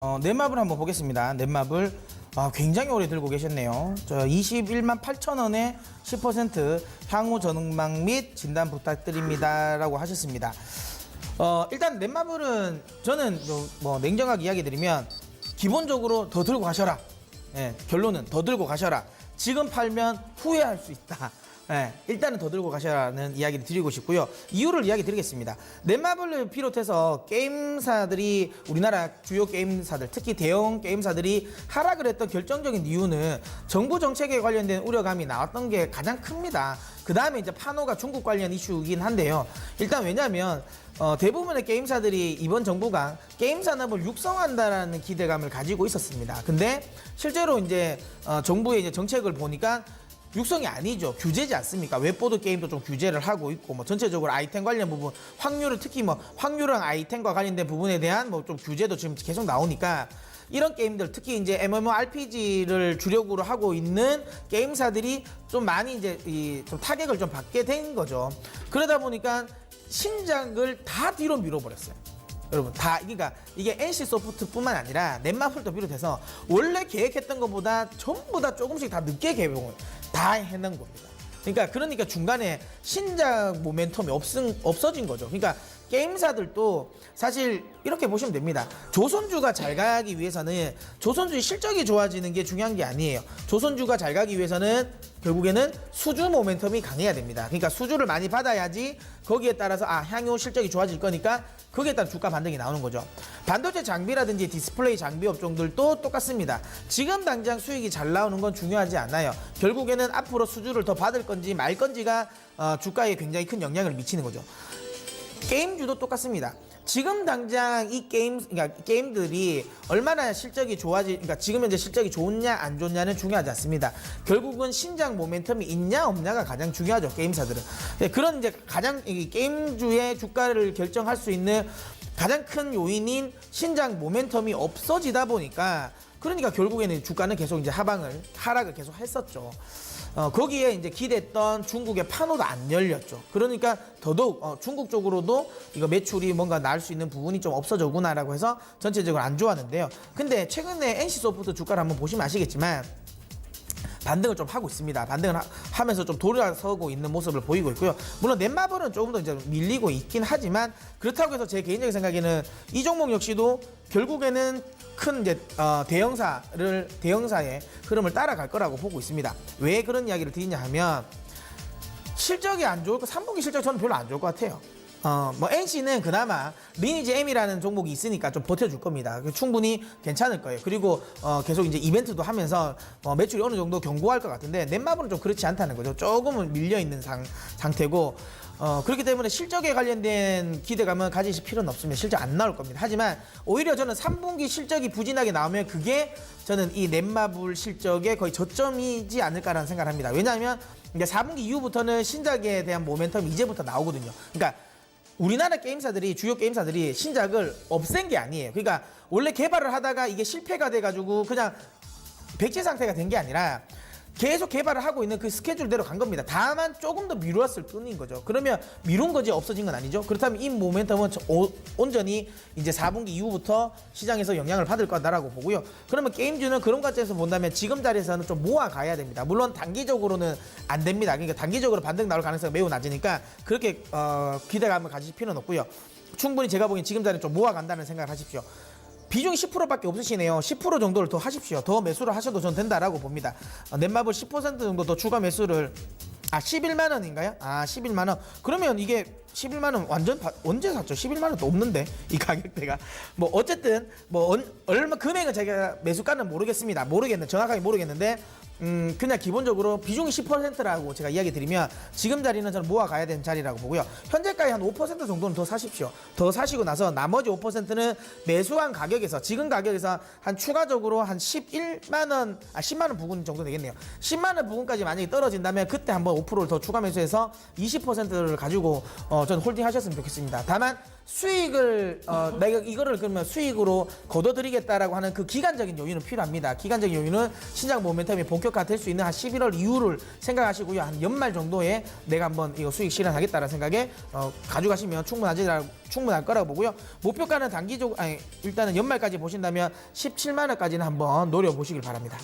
넷마블 한번 보겠습니다. 넷마블 굉장히 오래 들고 계셨네요. 저 21만 8천 원에 10% 향후 전망 및 진단 부탁드립니다 라고 하셨습니다. 일단 넷마블은 저는 뭐 냉정하게 이야기 드리면 기본적으로 더 들고 가셔라. 예, 결론은 더 들고 가셔라. 지금 팔면 후회할 수 있다. 네, 일단은 더 들고 가셔라는 이야기를 드리고 싶고요. 이유를 이야기 드리겠습니다. 넷마블을 비롯해서 게임사들이 우리나라 주요 게임사들, 특히 대형 게임사들이 하락을 했던 결정적인 이유는 정부 정책에 관련된 우려감이 나왔던 게 가장 큽니다. 그 다음에 이제 파노가 중국 관련 이슈이긴 한데요. 일단 왜냐하면 대부분의 게임사들이 이번 정부가 게임 산업을 육성한다라는 기대감을 가지고 있었습니다. 근데 실제로 이제 정부의 이제 정책을 보니까 육성이 아니죠. 규제지 않습니까? 웹보드 게임도 좀 규제를 하고 있고, 뭐 전체적으로 아이템 관련 부분, 확률을 특히 뭐 확률형 아이템과 관련된 부분에 대한 뭐 좀 규제도 지금 계속 나오니까 이런 게임들, 특히 이제 MMORPG를 주력으로 하고 있는 게임사들이 좀 많이 이제 좀 타격을 좀 받게 된 거죠. 그러다 보니까 신작을 다 뒤로 밀어버렸어요. 여러분 그러니까 이게 NC소프트뿐만 아니라 넷마블도 비롯해서 원래 계획했던 것보다 전부 다 조금씩 다 늦게 개봉을 다 해놓은 겁니다. 그러니까 중간에 신작 모멘텀이 없어진 거죠. 그러니까 게임사들도 사실 이렇게 보시면 됩니다. 조선주가 잘 가기 위해서는 조선주의 실적이 좋아지는 게 중요한 게 아니에요. 조선주가 잘 가기 위해서는 결국에는 수주 모멘텀이 강해야 됩니다. 그러니까 수주를 많이 받아야지 거기에 따라서 향후 실적이 좋아질 거니까 거기에 따라 주가 반등이 나오는 거죠. 반도체 장비라든지 디스플레이 장비 업종들도 똑같습니다. 지금 당장 수익이 잘 나오는 건 중요하지 않아요. 결국에는 앞으로 수주를 더 받을 건지 말 건지가 주가에 굉장히 큰 영향을 미치는 거죠. 게임주도 똑같습니다. 지금 당장 그러니까 게임들이 얼마나 실적이 그러니까 지금 현재 실적이 좋냐 안 좋냐는 중요하지 않습니다. 결국은 신작 모멘텀이 있냐 없냐가 가장 중요하죠. 게임사들은. 그런 이제 가장 게임주의 주가를 결정할 수 있는 가장 큰 요인인 신작 모멘텀이 없어지다 보니까 그러니까 결국에는 주가는 계속 이제 하락을 계속 했었죠. 거기에 이제 기대했던 중국의 파노도 안 열렸죠. 그러니까 더더욱 중국 쪽으로도 이거 매출이 뭔가 나을 수 있는 부분이 좀 없어졌구나라고 해서 전체적으로 안 좋았는데요. 근데 최근에 NC소프트 주가를 한번 보시면 아시겠지만 반등을 좀 하고 있습니다. 반등을 하면서 좀 돌아서고 있는 모습을 보이고 있고요. 물론 넷마블은 조금 더 이제 밀리고 있긴 하지만 그렇다고 해서 제 개인적인 생각에는 이 종목 역시도 결국에는 큰 이제 대형사의 흐름을 따라갈 거라고 보고 있습니다. 왜 그런 이야기를 드리냐 하면 실적이 안 좋을 거 3분기 실적 저는 별로 안 좋을 것 같아요. 뭐 NC는 그나마 리니지 M이라는 종목이 있으니까 좀 버텨줄 겁니다. 충분히 괜찮을 거예요. 그리고 계속 이제 이벤트도 하면서 매출이 어느 정도 견고할 것 같은데 넷마블은 좀 그렇지 않다는 거죠. 조금은 밀려 있는 상태고 그렇기 때문에 실적에 관련된 기대감은 가지실 필요는 없습니다. 실적 안 나올 겁니다. 하지만 오히려 저는 3분기 실적이 부진하게 나오면 그게 저는 이 넷마블 실적의 거의 저점이지 않을까라는 생각을 합니다. 왜냐하면 이제 4분기 이후부터는 신작에 대한 모멘텀이 이제부터 나오거든요. 그러니까 우리나라 게임사들이 주요 게임사들이 신작을 없앤 게 아니에요. 그러니까 원래 개발을 하다가 이게 실패가 돼가지고 그냥 백지 상태가 된 게 아니라 계속 개발을 하고 있는 그 스케줄대로 간 겁니다. 다만 조금 더 미루었을 뿐인 거죠. 그러면 미룬 거지 없어진 건 아니죠. 그렇다면 이 모멘텀은 온전히 이제 4분기 이후부터 시장에서 영향을 받을 거다라고 보고요. 그러면 게임주는 그런 관점에서 본다면 지금 자리에서는 좀 모아가야 됩니다. 물론 단기적으로는 안 됩니다. 그러니까 단기적으로 반등 나올 가능성이 매우 낮으니까 그렇게 기대감을 가지실 필요는 없고요. 충분히 제가 보기엔 지금 자리에 좀 모아간다는 생각을 하십시오. 비중이 10%밖에 없으시네요. 10% 정도를 더 하십시오. 더 매수를 하셔도 전 된다라고 봅니다. 넷마블 10% 정도 더 추가 매수를 11만 원인가요? 11만 원. 그러면 이게 11만 원 완전 언제 샀죠? 11만 원도 없는데 이 가격대가 뭐 어쨌든 뭐 얼마 금액은 제가 매수가는 정확하게 모르겠는데 그냥 기본적으로 비중이 10%라고 제가 이야기 드리면 지금 자리는 저는 모아가야 되는 자리라고 보고요. 현재까지 한 5% 정도는 더 사십시오. 더 사시고 나서 나머지 5%는 매수한 가격에서 지금 가격에서 한 추가적으로 한 11만 원, 10만 원 부근 정도 되겠네요. 10만 원 부근까지 만약에 떨어진다면 그때 한번 5%를 더 추가 매수해서 20%를 가지고 저는 홀딩 하셨으면 좋겠습니다. 다만 수익을 내가 이거를 그러면 수익으로 거둬들이겠다라고 하는 그 기간적인 요인은 필요합니다. 기간적인 요인은 시장 모멘텀이 본격화될 수 있는 한 11월 이후를 생각하시고요. 한 연말 정도에 내가 한번 이거 수익 실현하겠다라는 생각에 가져가시면 충분할 거라고 보고요. 목표가는 일단은 연말까지 보신다면 17만 원까지는 한번 노려보시길 바랍니다.